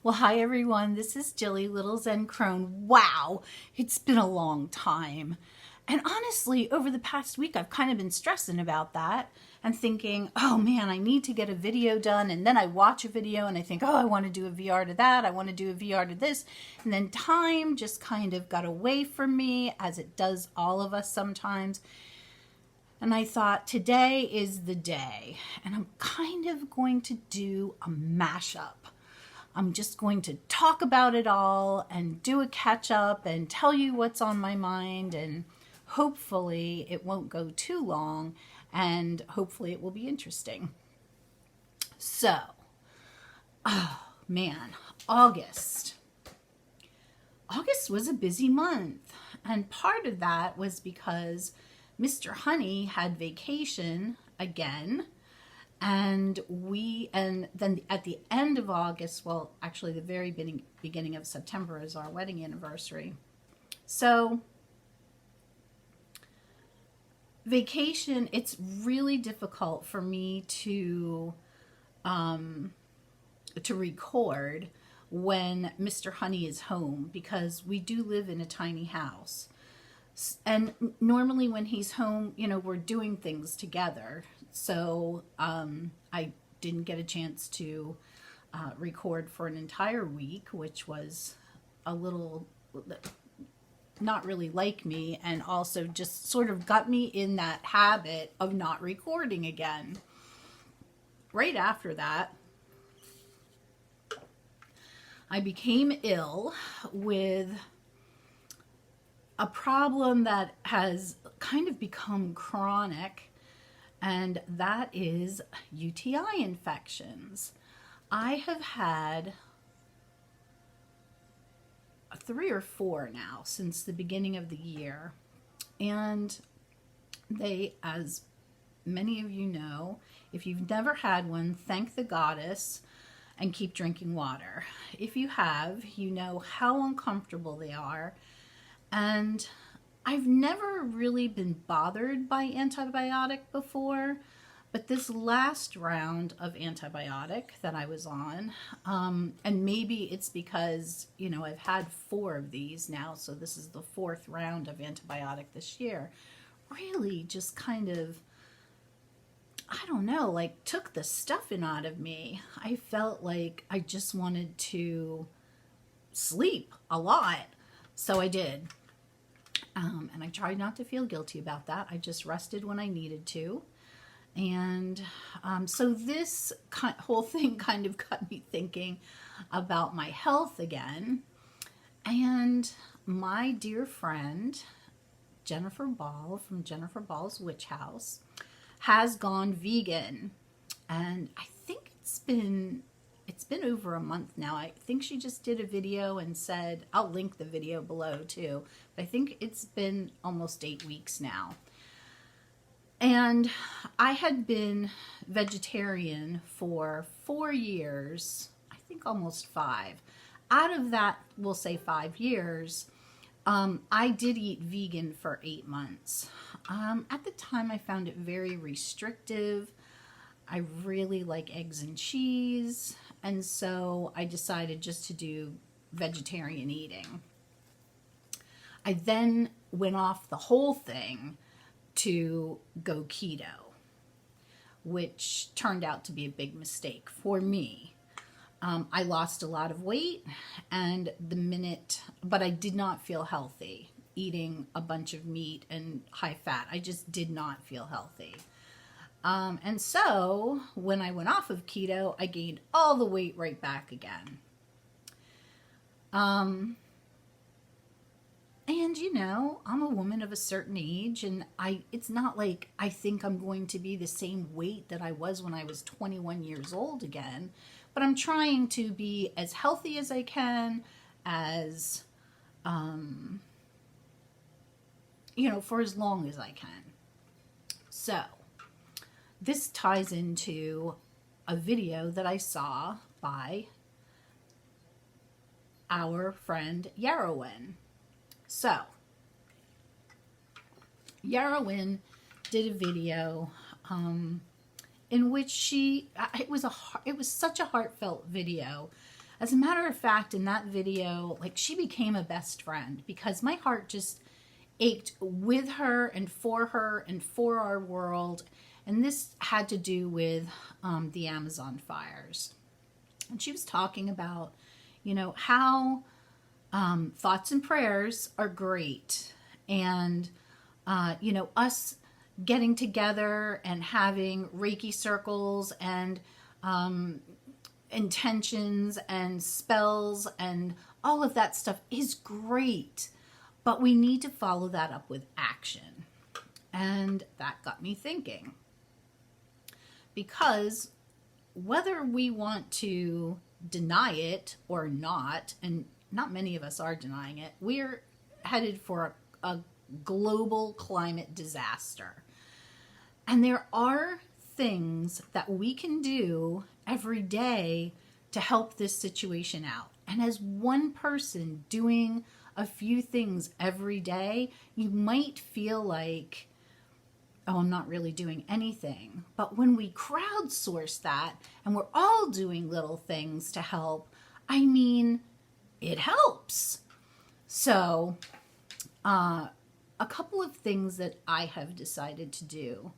Well, hi everyone. This is Jilly Little Zen Crone. Wow, it's been a long time. And honestly, over the past week, I've kind of been stressing about that and thinking, oh man, I need to get a video done. And then I watch a video and I think, oh, I want to do a VR to that. I want to do a VR to this. And then time just kind of got away from me, as it does all of us sometimes. And I thought, today is the day. And I'm kind of going to do a mashup. I'm just going to talk about it all and do a catch up and tell you what's on my mind, and hopefully it won't go too long, and hopefully it will be interesting. So, oh man, August. August was a busy month, and part of that was because Mr. Honey had vacation again. And then at the end of August, well, actually the very beginning of September is our wedding anniversary. So vacation, it's really difficult for me to record when Mr. Honey is home, because we do live in a tiny house. And normally when he's home, we're doing things together. So I didn't get a chance to record for an entire week, which was a little not really like me, and also just sort of got me in that habit of not recording again. Right after that, I became ill with a problem that has kind of become chronic, and that is UTI infections. I have had 3 or 4 now since the beginning of the year, and they, as many of you know, if you've never had one, thank the goddess and keep drinking water. If you have, you know how uncomfortable they are. And I've never really been bothered by antibiotic before, but this last round of antibiotic that I was on, and maybe it's because, I've had 4 of these now, so this is the 4th round of antibiotic this year, really just kind of, I don't know, like took the stuffing out of me. I felt like I just wanted to sleep a lot. So I did. And I tried not to feel guilty about that. I just rested when I needed to. And so this whole thing kind of got me thinking about my health again. And my dear friend, Jennifer Ball from Jennifer Ball's Witch House, has gone vegan. And I think it's been over a month now. I think she just did a video and said, I'll link the video below too, but I think it's been almost 8 weeks now. And I had been vegetarian for 4 years, I think almost 5. Out of that, we'll say 5 years, I did eat vegan for 8 months. At the time, I found it very restrictive. I really like eggs and cheese, and so I decided just to do vegetarian eating. I then went off the whole thing to go keto, which turned out to be a big mistake for me. I lost a lot of weight, and but I did not feel healthy eating a bunch of meat and high fat. I just did not feel healthy. And so when I went off of keto, I gained all the weight right back again. And I'm a woman of a certain age, and it's not like I think I'm going to be the same weight that I was when I was 21 years old again, but I'm trying to be as healthy as I can, as, for as long as I can. So this ties into a video that I saw by our friend Yarrowin. So Yarrowin did a video in which it was such a heartfelt video As a matter of fact, in that video, like, she became a best friend because my heart just ached with her and for our world. And this had to do with the Amazon fires. And she was talking about, how thoughts and prayers are great. And, us getting together and having Reiki circles and intentions and spells and all of that stuff is great. But we need to follow that up with action. And that got me thinking. Because whether we want to deny it or not, and not many of us are denying it, we're headed for a global climate disaster. And there are things that we can do every day to help this situation out. And as one person doing a few things every day, you might feel like, oh, I'm not really doing anything. But when we crowdsource that and we're all doing little things to help, it helps. So, a couple of things that I have decided to do,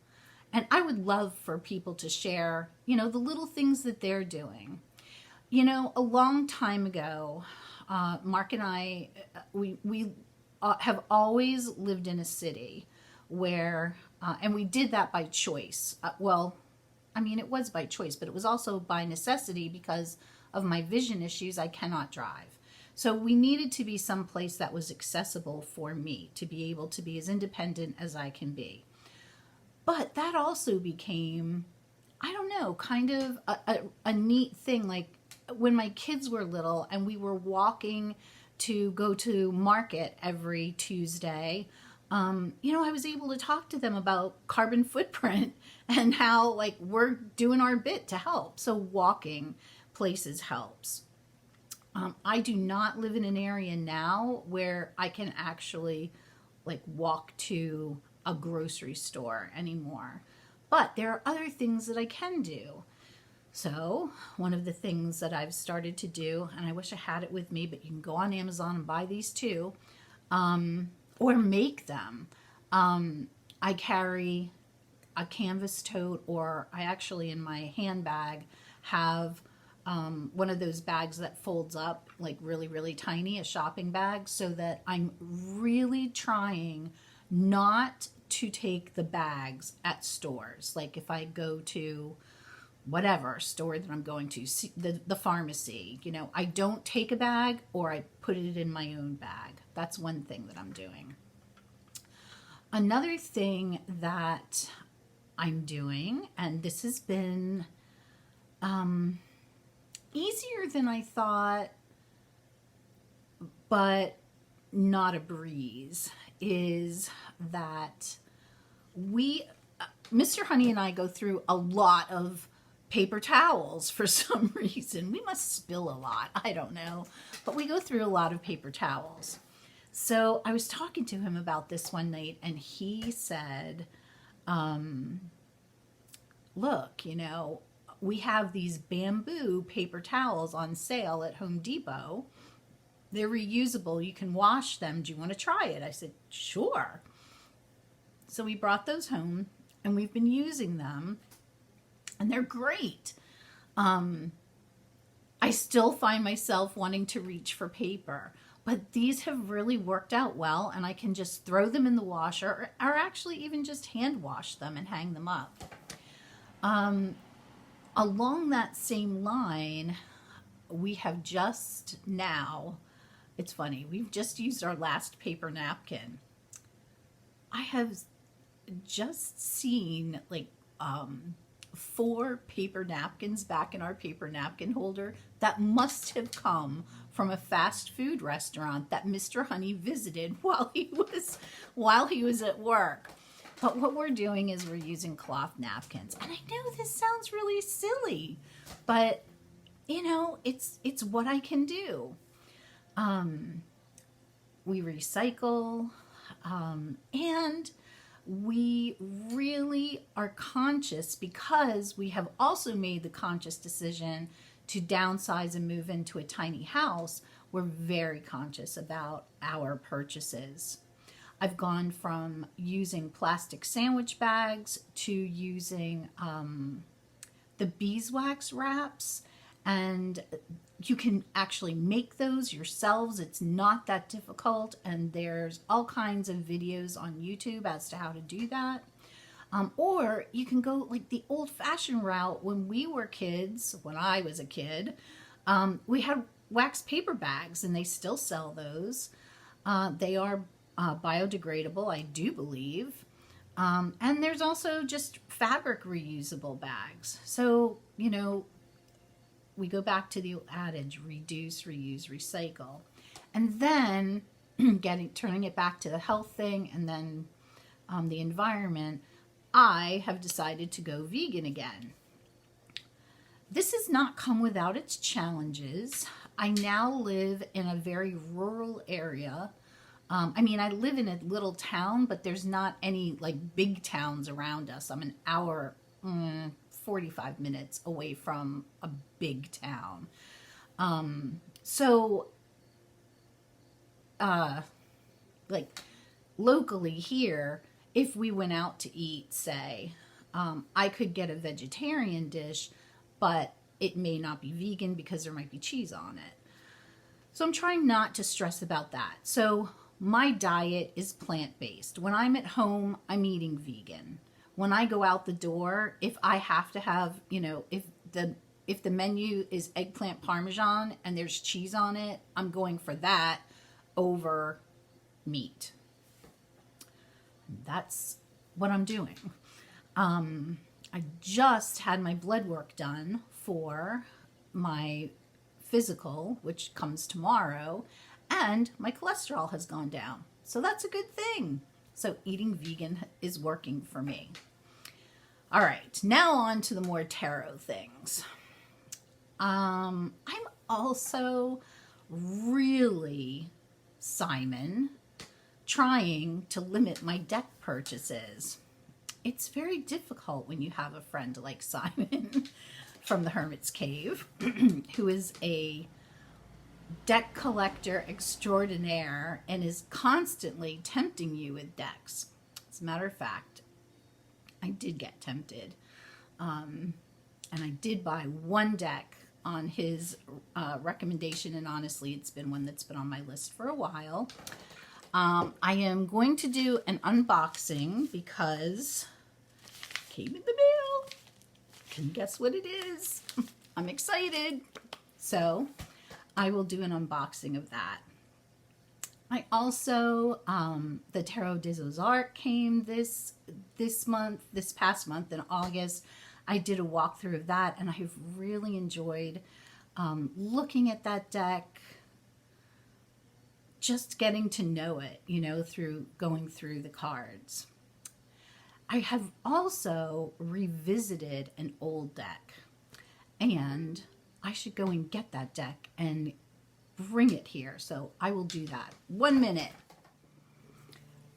and I would love for people to share, the little things that they're doing. A long time ago, Mark and I, we have always lived in a city where, and we did that by choice. It was by choice, but it was also by necessity because of my vision issues. I cannot drive. So we needed to be someplace that was accessible for me to be able to be as independent as I can be. But that also became, kind of a neat thing. Like when my kids were little and we were walking to go to market every Tuesday, I was able to talk to them about carbon footprint and how we're doing our bit to help. So walking places helps. I do not live in an area now where I can actually walk to a grocery store anymore. But there are other things that I can do. So one of the things that I've started to do, and I wish I had it with me, but you can go on Amazon and buy these too, or make them. I carry a canvas tote, or I actually in my handbag have one of those bags that folds up really, really tiny, a shopping bag, so that I'm really trying not to take the bags at stores. Like if I go to whatever store that I'm going to, the pharmacy, I don't take a bag, or I put it in my own bag. That's one thing that I'm doing. Another thing that I'm doing, and this has been easier than I thought, but not a breeze, is that Mr. Honey and I go through a lot of paper towels for some reason. We must spill a lot. I don't know. But we go through a lot of paper towels. So I was talking to him about this one night, and he said, look, we have these bamboo paper towels on sale at Home Depot. They're reusable. You can wash them. Do you want to try it? I said, sure. So we brought those home, and we've been using them, and they're great. I still find myself wanting to reach for paper, but these have really worked out well, and I can just throw them in the washer, or actually even just hand wash them and hang them up. Along that same line, we have just now, it's funny, we've just used our last paper napkin. I have just seen 4 paper napkins back in our paper napkin holder that must have come from a fast food restaurant that Mr. Honey visited while he was at work. But what we're doing is we're using cloth napkins. And I know this sounds really silly, but it's what I can do. We recycle, and we really are conscious, because we have also made the conscious decision to downsize and move into a tiny house, we're very conscious about our purchases. I've gone from using plastic sandwich bags to using the beeswax wraps, and you can actually make those yourselves. It's not that difficult, and there's all kinds of videos on YouTube as to how to do that. Or you can go like the old-fashioned route. When we were kids, when I was a kid, we had wax paper bags, and they still sell those. They are biodegradable, I do believe. And there's also just fabric reusable bags. So, you know, we go back to the adage, reduce, reuse, recycle. And then turning it back to the health thing, and then the environment, I have decided to go vegan again. This has not come without its challenges. I now live in a very rural area. I mean, I live in a little town, but there's not any like big towns around us. I'm an hour, 45 minutes away from a big town. Like locally here, if we went out to eat, say, I could get a vegetarian dish, but it may not be vegan because there might be cheese on it. So I'm trying not to stress about that. So my diet is plant-based. When I'm at home, I'm eating vegan. When I go out the door, if I have to have, you know, if the menu is eggplant parmesan and there's cheese on it, I'm going for that over meat. That's what I'm doing. I just had my blood work done for my physical, which comes tomorrow, and my cholesterol has gone down. So that's a good thing. So eating vegan is working for me. All right, now on to the more tarot things. I'm also really, Simon, trying to limit my deck purchases. It's very difficult when you have a friend like Simon from the Hermit's Cave, who is a deck collector extraordinaire and is constantly tempting you with decks. As a matter of fact, I did get tempted. And I did buy one deck on his recommendation, and honestly, it's been one that's been on my list for a while. I am going to do an unboxing because it came in the mail. Can you guess what it is? I'm excited. So I will do an unboxing of that. I also, the Tarot des Ozarks came this past month in August. I did a walkthrough of that, and I've really enjoyed looking at that deck, just getting to know it, you know, through going through the cards. I have also revisited an old deck, and I should go and get that deck and bring it here. So I will do that. 1 minute.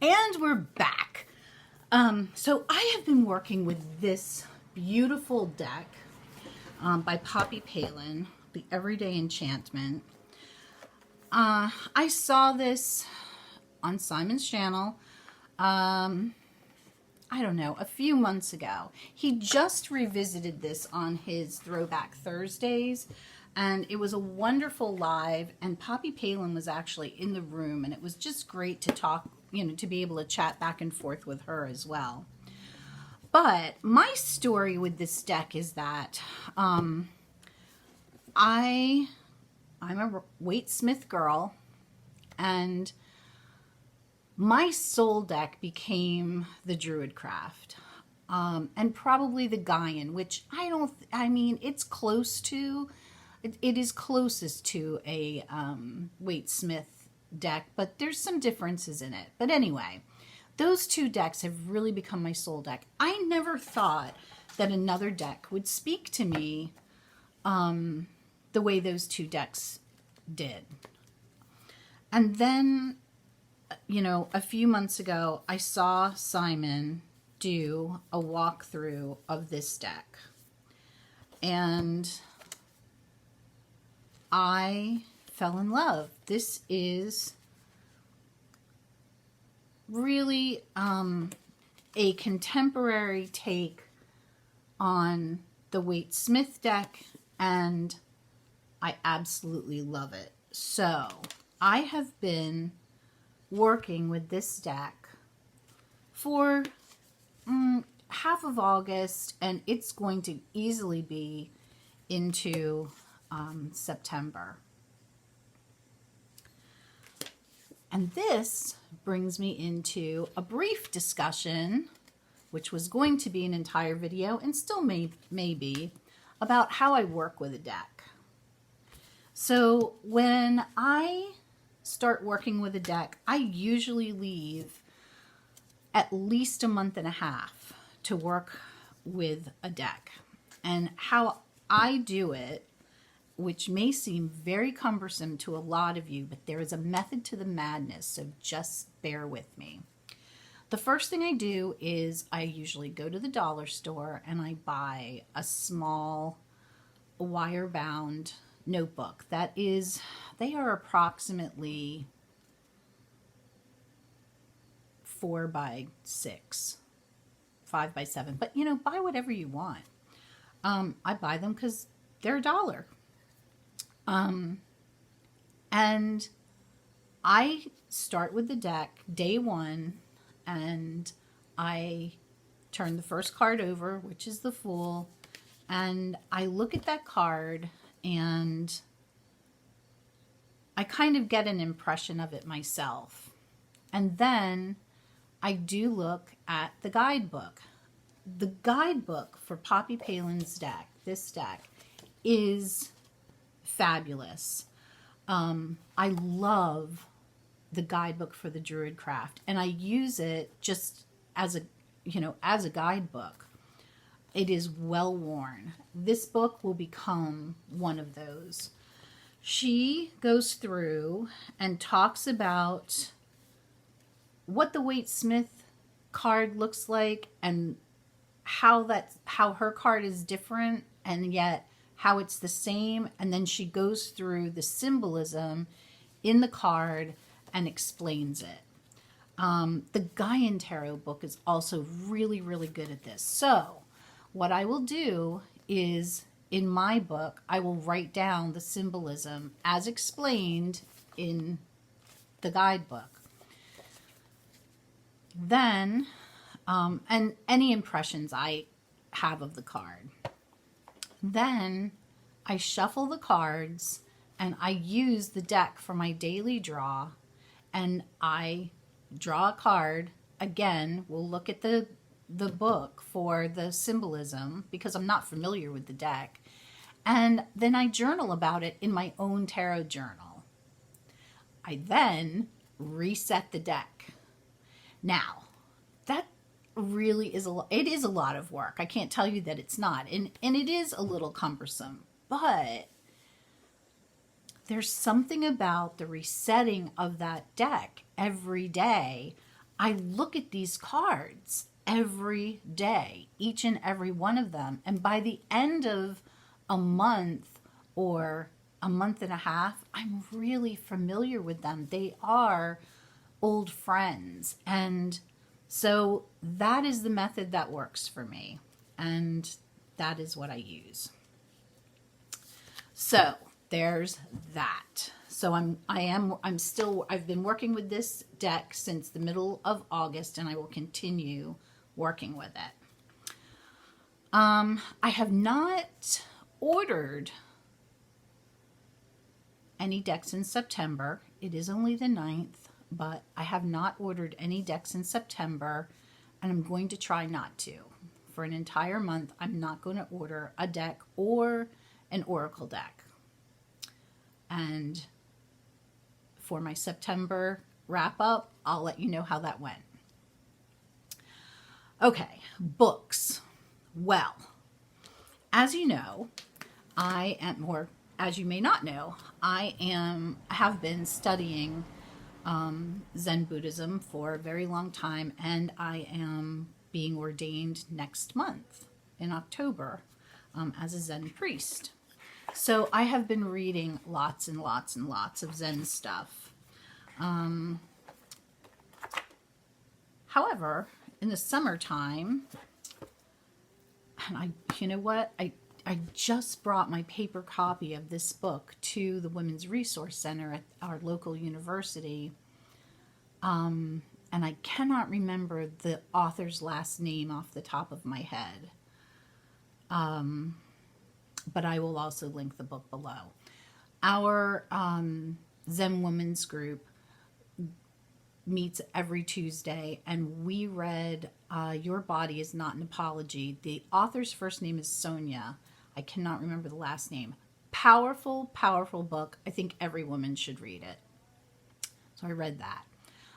And we're back. So I have been working with this beautiful deck by Palin, the Everyday Enchantment. I saw this on Simon's channel, I don't know, a few months ago. He just revisited this on his Throwback Thursdays, and it was a wonderful live, and Palin was actually in the room, and it was just great to talk, you know, to be able to chat back and forth with her as well. But my story with this deck is that I'm a Waite Smith girl, and my soul deck became the Druidcraft, and probably the Gaian, which it's close to, it is closest to a Waite Smith deck, but there's some differences in it. But anyway, those two decks have really become my soul deck. I never thought that another deck would speak to me the way those two decks did. And then, you know, a few months ago, I saw Simon do a walkthrough of this deck. And I fell in love. This is really a contemporary take on the Waite Smith deck, and I absolutely love it. So I have been working with this deck for half of August, and it's going to easily be into September. And this brings me into a brief discussion, which was going to be an entire video and still may be, about how I work with a deck. So when I start working with a deck, I usually leave at least a month and a half to work with a deck. And how I do it, which may seem very cumbersome to a lot of you, but there is a method to the madness, so just bear with me. The first thing I do is I usually go to the dollar store and I buy a small wire-bound notebook. They are approximately 4 by 6, 5 by 7, but buy whatever you want. I buy them because they're $1. And I start with the deck day one, and I turn the first card over, which is the Fool, and I look at that card and I kind of get an impression of it myself. And then I do look at the guidebook. The guidebook for Poppy Palin's deck, this deck, is fabulous. I love the guidebook for the Druidcraft, and I use it just as a guidebook. It is well worn. This book will become one of those. She goes through and talks about what the Waite Smith card looks like, and how her card is different, and yet how it's the same. And then she goes through the symbolism in the card and explains it. The Gaian Tarot book is also really, really good at this. So what I will do is, in my book, I will write down the symbolism as explained in the guidebook. Then, and any impressions I have of the card. Then I shuffle the cards and I use the deck for my daily draw, and I draw a card. Again, we'll look at the book for the symbolism because I'm not familiar with the deck. And then I journal about it in my own tarot journal. I then reset the deck. Now, that really is it is a lot of work. I can't tell you that it's not. And it is a little cumbersome, but there's something about the resetting of that deck every day. I look at these cards every day, each and every one of them. And by the end of a month or a month and a half, I'm really familiar with them. They are old friends. And so that is the method that works for me. And that is what I use. So there's that. So I've been working with this deck since the middle of August, and I will continue working with it. I have not ordered any decks in September. It is only the 9th, but I have not ordered any decks in September, and I'm going to try not to. For an entire month, I'm not going to order a deck or an oracle deck. And for my September wrap up, I'll let you know how that went. Okay, books. Well, as you know, as you may not know, I have been studying Zen Buddhism for a very long time, and I am being ordained next month in October as a Zen priest. So I have been reading lots and lots and lots of Zen stuff. However, in the summertime, and you know what? I just brought my paper copy of this book to the Women's Resource Center at our local university. And I cannot remember the author's last name off the top of my head. But I will also link the book below. Our Zen Women's group meets every Tuesday, and we read Your Body is Not an Apology. The author's first name is Sonya. I cannot remember the last name. Powerful, powerful book. I think every woman should read it. So I read that.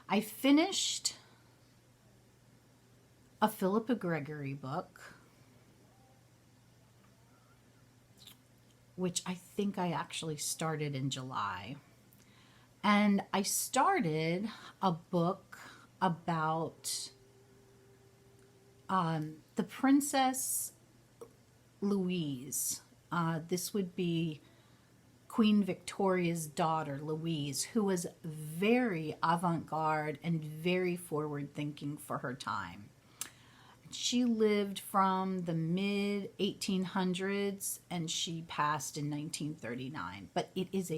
I finished a Phillipa Gregory book, which I think I actually started in July. And I started a book about the Princess Louise. This would be Queen Victoria's daughter, Louise, who was very avant-garde and very forward-thinking for her time. She lived from the mid-1800s and she passed in 1939. But it is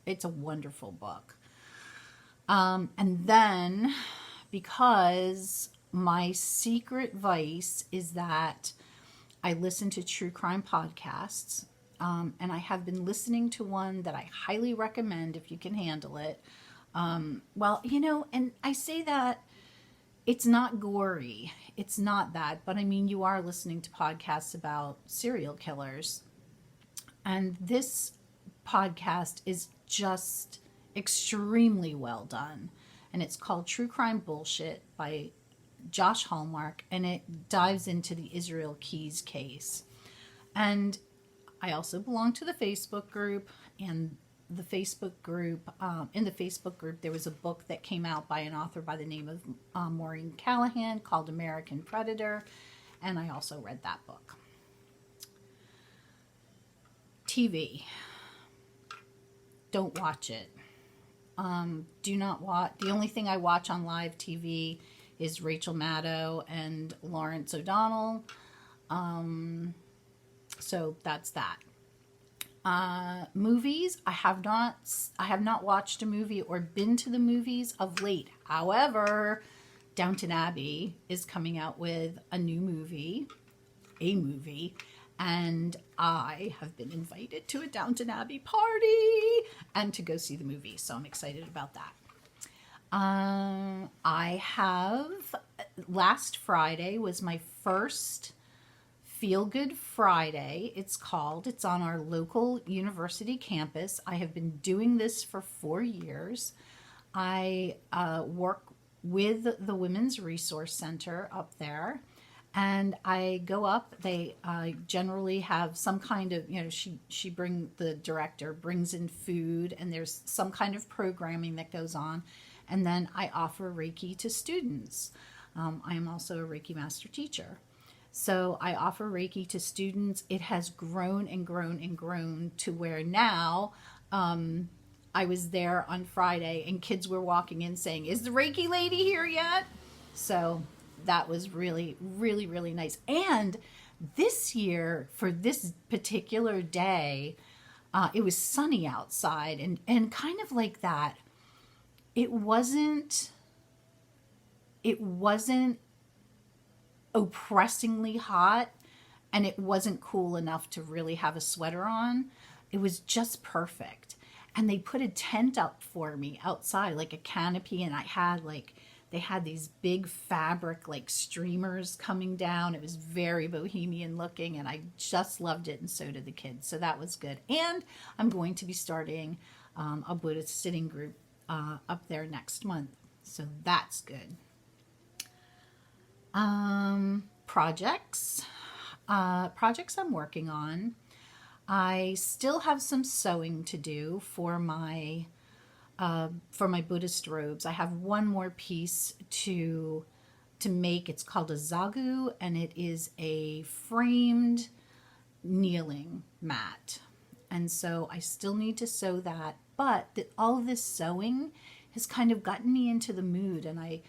it's a wonderful book. And then, because my secret vice is that I listen to true crime podcasts, and I have been listening to one that I highly recommend if you can handle it. Well, and I say that it's not gory. It's not that. But I mean, you are listening to podcasts about serial killers. And this podcast is just extremely well done. And it's called True Crime Bullshit by Josh Hallmark. And it dives into the Israel Keys case. And I also belong to the Facebook group. And the Facebook group, in the Facebook group, there was a book that came out by an author by the name of Maureen Callahan called American Predator, and I also read that book. TV. Don't watch it. Do not watch. The only thing I watch on live TV is Rachel Maddow and Lawrence O'Donnell. So that's that. Movies, I have not watched a movie or been to the movies of late. However, Downton Abbey is coming out with a movie, and I have been invited to a Downton Abbey party and to go see the movie, so I'm excited about that. Last Friday was my first Feel Good Friday, it's called. It's on our local university campus. I have been doing this for 4 years. I work with the Women's Resource Center up there, and I go up. They generally have some kind of, the director brings in food, and there's some kind of programming that goes on, and then I offer Reiki to students. I am also a Reiki master teacher. So I offer Reiki to students. It has grown and grown and grown to where now I was there on Friday and kids were walking in saying, "Is the Reiki lady here yet?" So that was really, really, really nice. And this year, for this particular day, it was sunny outside and kind of like that. It wasn't oppressingly hot, and it wasn't cool enough to really have a sweater on. It was just perfect. And they put a tent up for me outside, like a canopy, and they had these big fabric streamers coming down. It was very bohemian looking, and I just loved it, and so did the kids. So that was good. And I'm going to be starting a Buddhist sitting group up there next month. So that's good. Projects I'm working on. I still have some sewing to do for my Buddhist robes. I have one more piece to make. It's called a zagu, and it is a framed kneeling mat. And so I still need to sew that, but all of this sewing has kind of gotten me into the mood. And I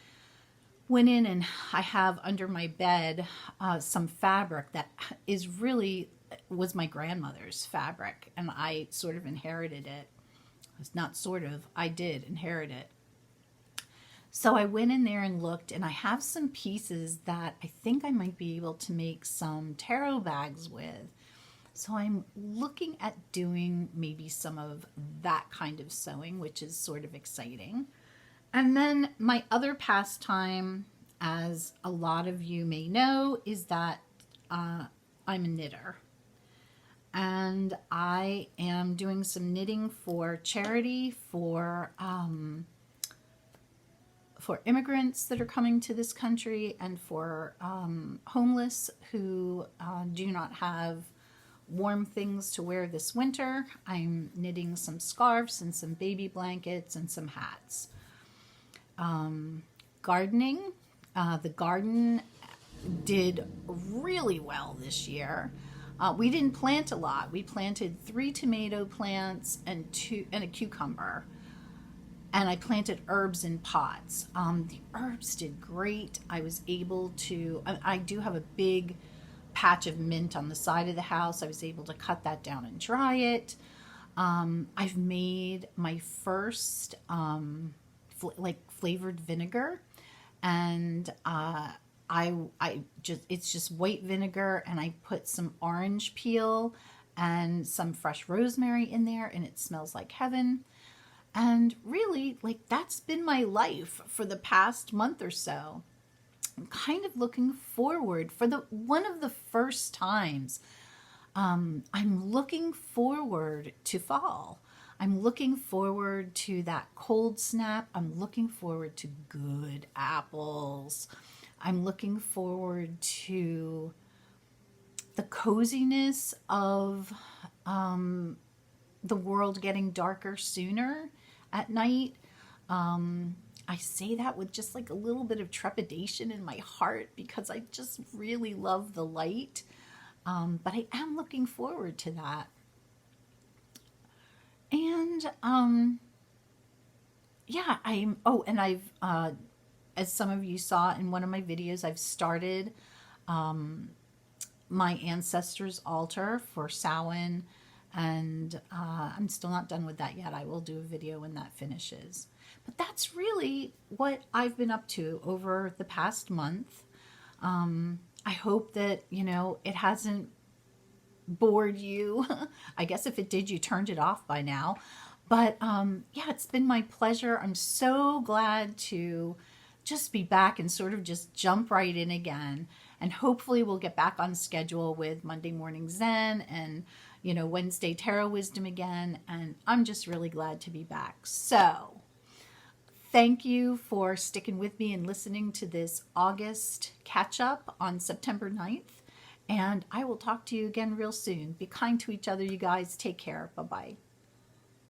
went in and I have under my bed some fabric that was my grandmother's fabric, and I sort of inherited it. It's not sort of, I did inherit it. So I went in there and looked, and I have some pieces that I think I might be able to make some tarot bags with. So I'm looking at doing maybe some of that kind of sewing, which is sort of exciting. And then my other pastime, as a lot of you may know, is that I'm a knitter. And I am doing some knitting for charity for immigrants that are coming to this country, and for homeless who do not have warm things to wear this winter. I'm knitting some scarves and some baby blankets and some hats. Gardening. The garden did really well this year. We didn't plant a lot. We planted 3 tomato plants and a cucumber. And I planted herbs in pots. The herbs did great. I was able to, I do have a big patch of mint on the side of the house. I was able to cut that down and dry it. I've made my first flavored vinegar, and it's just white vinegar, and I put some orange peel and some fresh rosemary in there, and it smells like heaven. And really, that's been my life for the past month or so. I'm kind of looking forward for one of the first times. I'm looking forward to fall. I'm looking forward to that cold snap. I'm looking forward to good apples. I'm looking forward to the coziness of the world getting darker sooner at night. I say that with just a little bit of trepidation in my heart, because I just really love the light. But I am looking forward to that. And I've as some of you saw in one of my videos, I've started my ancestors' altar for Samhain, and I'm still not done with that yet. I will do a video when that finishes. But that's really what I've been up to over the past month. I hope that, it hasn't bored you. I guess if it did, you turned it off by now. But it's been my pleasure. I'm so glad to just be back and sort of just jump right in again. And hopefully we'll get back on schedule with Monday Morning Zen and, Wednesday Tarot Wisdom again. And I'm just really glad to be back. So thank you for sticking with me and listening to this August catch-up on September 9th. And I will talk to you again real soon. Be kind to each other, you guys. Take care. Bye-bye.